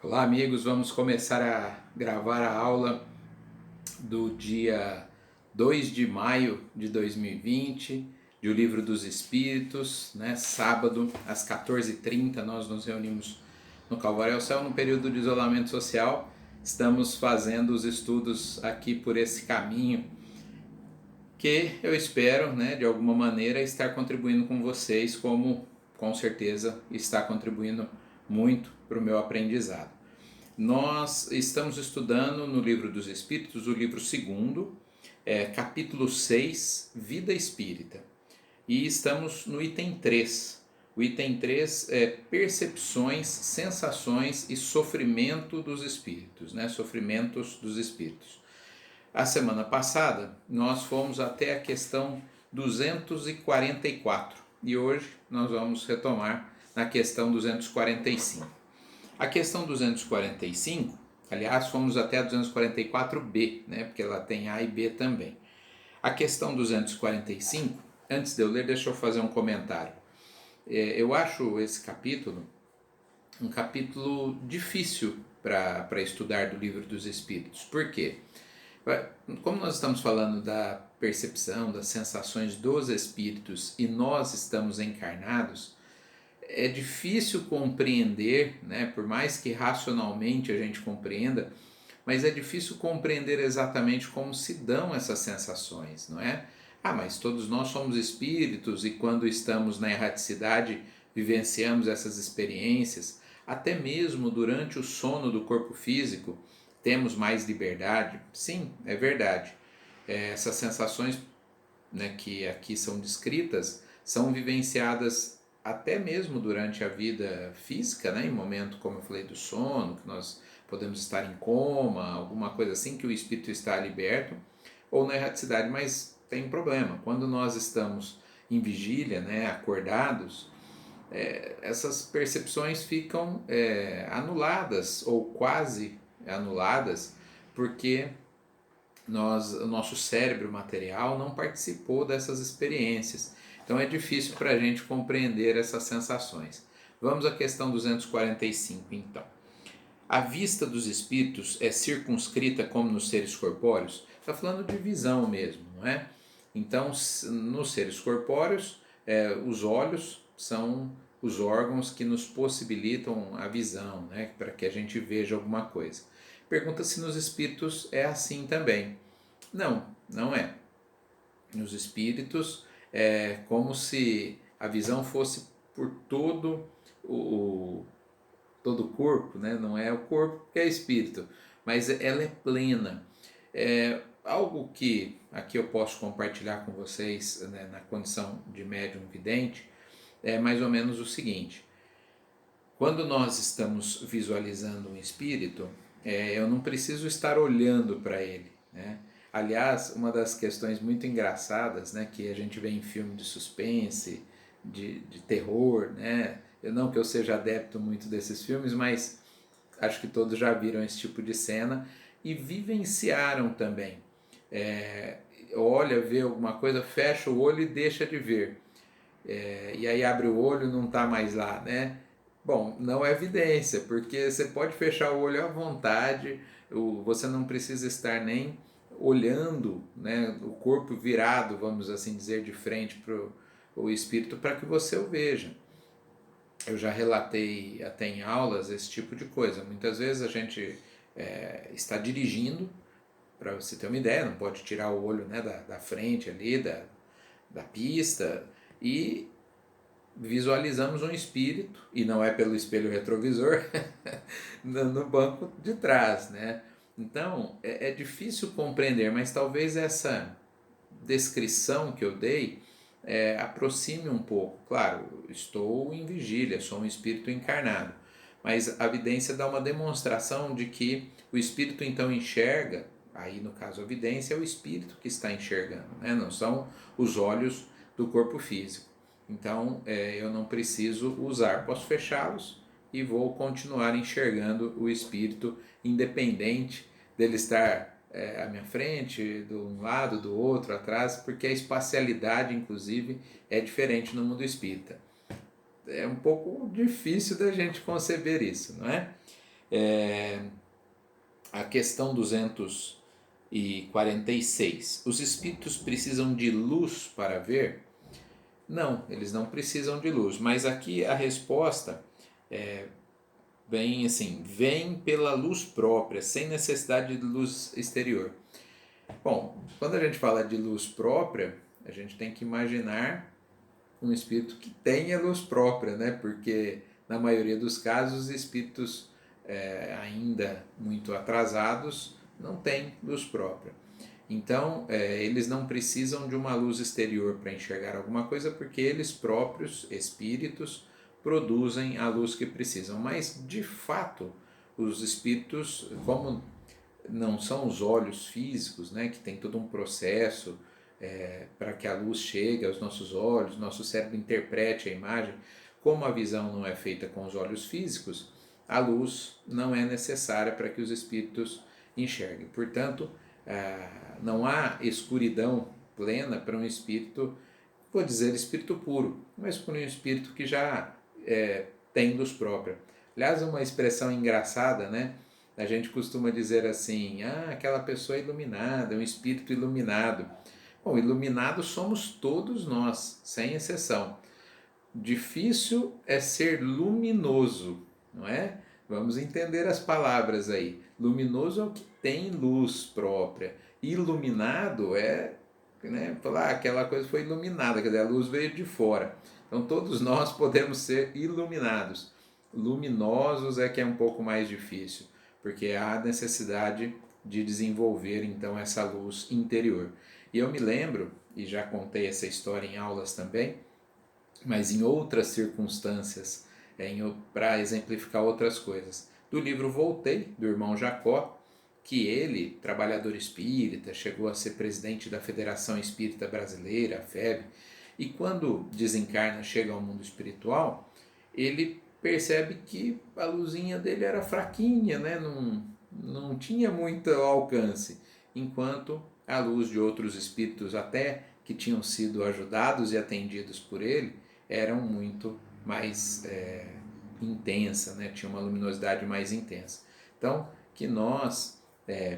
Olá, amigos. Vamos começar a gravar a aula do dia 2 de maio de 2020, do Livro dos Espíritos, né? Sábado, às 14h30, nós nos reunimos no Calvário ao Céu, no período de isolamento social. Estamos fazendo os estudos aqui por esse caminho que eu espero, né, de alguma maneira, estar contribuindo com vocês, como com certeza está contribuindo muito para o meu aprendizado. Nós estamos estudando no Livro dos Espíritos, o livro segundo, capítulo 6, Vida Espírita. E estamos no item 3. O item 3 é percepções, sensações e sofrimento dos espíritos, né? Sofrimentos dos espíritos. A semana passada nós fomos até a questão 244 e hoje nós vamos retomar na questão 245. A questão 245, aliás, fomos até a 244b, né, porque ela tem A e B também. A questão 245, antes de eu ler, deixa eu fazer um comentário. Eu acho esse capítulo um capítulo difícil para estudar do Livro dos Espíritos. Por quê? Como nós estamos falando da percepção, das sensações dos espíritos e nós estamos encarnados, é difícil compreender, né? Por mais que racionalmente a gente compreenda, mas é difícil compreender exatamente como se dão essas sensações, não é? Mas todos nós somos espíritos e quando estamos na erraticidade vivenciamos essas experiências, até mesmo durante o sono do corpo físico temos mais liberdade. Sim, é verdade. Essas sensações, né, que aqui são descritas são vivenciadas até mesmo durante a vida física, né, em momento, como eu falei, do sono, que nós podemos estar em coma, alguma coisa assim, que o espírito está liberto, ou na erraticidade, mas tem um problema. Quando nós estamos em vigília, né, acordados, essas percepções ficam anuladas, ou quase anuladas, porque o nosso cérebro material não participou dessas experiências. Então é difícil para a gente compreender essas sensações. Vamos à questão 245, então. A vista dos espíritos é circunscrita como nos seres corpóreos? Está falando de visão mesmo, não é? Então, nos seres corpóreos, os olhos são os órgãos que nos possibilitam a visão, né? Para que a gente veja alguma coisa. Pergunta se nos espíritos é assim também. Não, não é. Nos espíritos é como se a visão fosse por o todo o corpo, né? Não é o corpo que é espírito, mas ela é plena. Algo que aqui eu posso compartilhar com vocês, né, na condição de médium vidente, é mais ou menos o seguinte: quando nós estamos visualizando um espírito, eu não preciso estar olhando para ele, né? Aliás, uma das questões muito engraçadas, né, que a gente vê em filme de suspense, de terror, né? Não que eu seja adepto muito desses filmes, mas acho que todos já viram esse tipo de cena e vivenciaram também. É, Olha, vê alguma coisa, fecha o olho e deixa de ver. E aí abre o olho e não está mais lá, né? Bom, não é evidência, porque você pode fechar o olho à vontade, você não precisa estar nem olhando, né, o corpo virado, vamos assim dizer, de frente para o espírito para que você o veja. Eu já relatei até em aulas esse tipo de coisa. Muitas vezes a gente está dirigindo, para você ter uma ideia, não pode tirar o olho, né, da frente ali, da pista, e visualizamos um espírito, e não é pelo espelho retrovisor, no banco de trás, né? Então, é difícil compreender, mas talvez essa descrição que eu dei aproxime um pouco. Claro, estou em vigília, sou um espírito encarnado, mas a evidência dá uma demonstração de que o espírito então enxerga, aí no caso a evidência é o espírito que está enxergando, né? Não são os olhos do corpo físico. Então eu não preciso usar, posso fechá-los e vou continuar enxergando o espírito, independente dele estar à minha frente, de um lado, do outro, atrás, porque a espacialidade, inclusive, é diferente no mundo espírita. É um pouco difícil da gente conceber isso, não é? A questão 246. Os espíritos precisam de luz para ver? Não, eles não precisam de luz, mas aqui a resposta vem assim, vem pela luz própria, sem necessidade de luz exterior. Bom, quando a gente fala de luz própria, a gente tem que imaginar um espírito que tenha luz própria, né? Porque na maioria dos casos, os espíritos ainda muito atrasados não têm luz própria. Então, eles não precisam de uma luz exterior para enxergar alguma coisa, porque eles próprios, espíritos, produzem a luz que precisam. Mas, de fato, os espíritos, como não são os olhos físicos, né, que tem todo um processo para que a luz chegue aos nossos olhos, nosso cérebro interprete a imagem, como a visão não é feita com os olhos físicos, a luz não é necessária para que os espíritos enxerguem. Portanto, não há escuridão plena para um espírito, vou dizer espírito puro, mas para um espírito que já tem luz própria. Aliás, uma expressão engraçada, né? A gente costuma dizer assim, aquela pessoa é iluminada, é um espírito iluminado. Bom, iluminados somos todos nós, sem exceção. Difícil é ser luminoso, não é? Vamos entender as palavras aí. Luminoso é o que tem luz própria. Iluminado é, né, falar aquela coisa foi iluminada, quer dizer, a luz veio de fora. Então todos nós podemos ser iluminados. Luminosos é que é um pouco mais difícil, porque há necessidade de desenvolver então essa luz interior. E eu me lembro, e já contei essa história em aulas também, mas em outras circunstâncias, para exemplificar outras coisas. Do livro Voltei, do irmão Jacó, que ele, trabalhador espírita, chegou a ser presidente da Federação Espírita Brasileira, a FEB, e quando desencarna, chega ao mundo espiritual, ele percebe que a luzinha dele era fraquinha, né? não tinha muito alcance, enquanto a luz de outros espíritos, até que tinham sido ajudados e atendidos por ele, eram muito mais intensa, né? Tinha uma luminosidade mais intensa. Então, que nós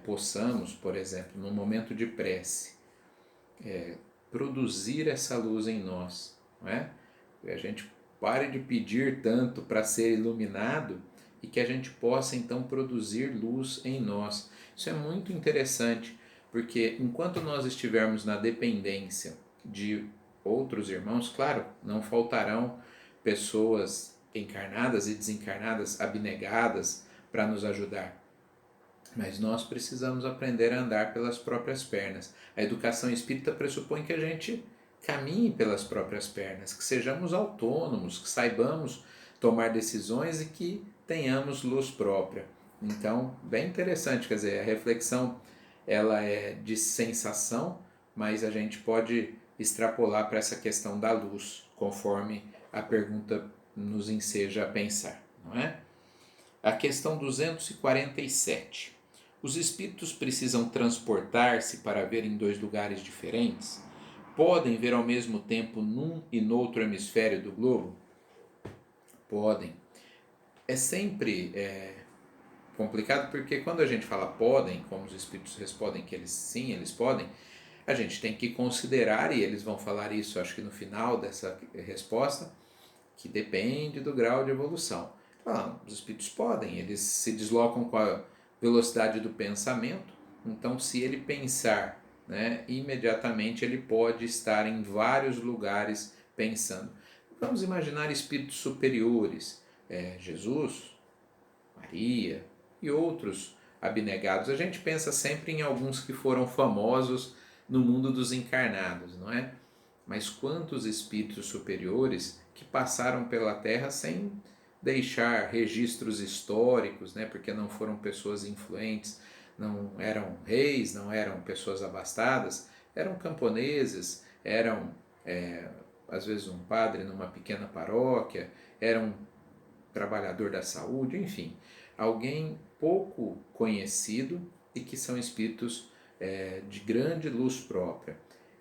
possamos, por exemplo, no momento de prece, produzir essa luz em nós, não é? A gente pare de pedir tanto para ser iluminado e que a gente possa então produzir luz em nós. Isso é muito interessante, porque enquanto nós estivermos na dependência de outros irmãos, claro, não faltarão pessoas encarnadas e desencarnadas, abnegadas para nos ajudar. Mas nós precisamos aprender a andar pelas próprias pernas. A educação espírita pressupõe que a gente caminhe pelas próprias pernas, que sejamos autônomos, que saibamos tomar decisões e que tenhamos luz própria. Então, bem interessante, quer dizer, a reflexão ela é de sensação, mas a gente pode extrapolar para essa questão da luz, conforme a pergunta nos enseja a pensar, não é? A questão 247. Os espíritos precisam transportar-se para ver em dois lugares diferentes? Podem ver ao mesmo tempo num e noutro hemisfério do globo? Podem. É sempre complicado, porque quando a gente fala podem, como os espíritos respondem que eles sim, eles podem, a gente tem que considerar, e eles vão falar isso acho que no final dessa resposta, que depende do grau de evolução. Os espíritos podem, eles se deslocam com a velocidade do pensamento, então se ele pensar, né, imediatamente ele pode estar em vários lugares pensando. Vamos imaginar espíritos superiores, Jesus, Maria e outros abnegados. A gente pensa sempre em alguns que foram famosos no mundo dos encarnados, não é? Mas quantos espíritos superiores que passaram pela Terra sem deixar registros históricos, né? Porque não foram pessoas influentes, não eram reis, não eram pessoas abastadas, eram camponeses, eram às vezes um padre numa pequena paróquia, era um trabalhador da saúde, enfim, alguém pouco conhecido e que são espíritos de grande luz própria.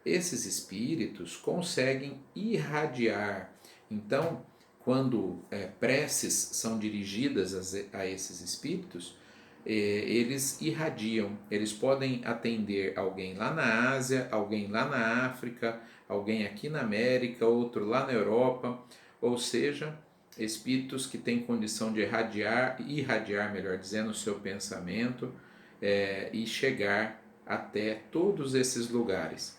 Esses espíritos conseguem irradiar. Então, quando preces são dirigidas a esses espíritos, eles irradiam, eles podem atender alguém lá na Ásia, alguém lá na África, alguém aqui na América, outro lá na Europa, ou seja, espíritos que têm condição de irradiar, melhor dizendo, o seu pensamento e chegar até todos esses lugares.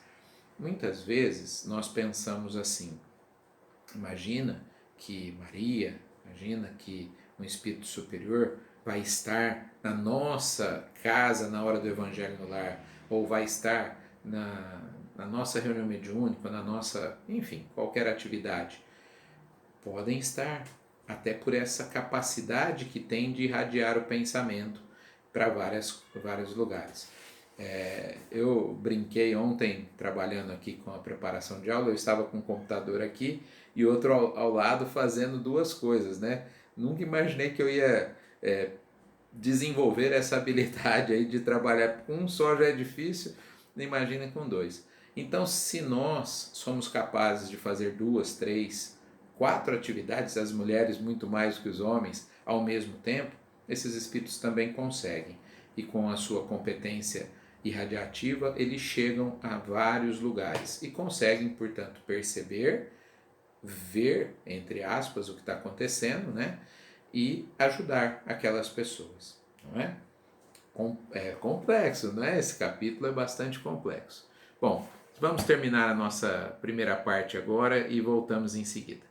Muitas vezes nós pensamos assim, imagina que um espírito superior vai estar na nossa casa na hora do Evangelho no Lar, ou vai estar na nossa reunião mediúnica, na nossa, enfim, qualquer atividade. Podem estar, até por essa capacidade que tem de irradiar o pensamento para vários lugares. Eu brinquei ontem, trabalhando aqui com a preparação de aula, eu estava com um computador aqui e outro ao lado fazendo duas coisas, né? Nunca imaginei que eu ia desenvolver essa habilidade aí de trabalhar com um só já é difícil, imagina com dois. Então, se nós somos capazes de fazer 2, 3, 4 atividades, as mulheres muito mais que os homens, ao mesmo tempo, esses espíritos também conseguem. E com a sua competência irradiativa, eles chegam a vários lugares e conseguem, portanto, perceber, ver, entre aspas, o que está acontecendo, né? E ajudar aquelas pessoas, não é? É complexo, não é? Esse capítulo é bastante complexo. Bom, vamos terminar a nossa primeira parte agora e voltamos em seguida.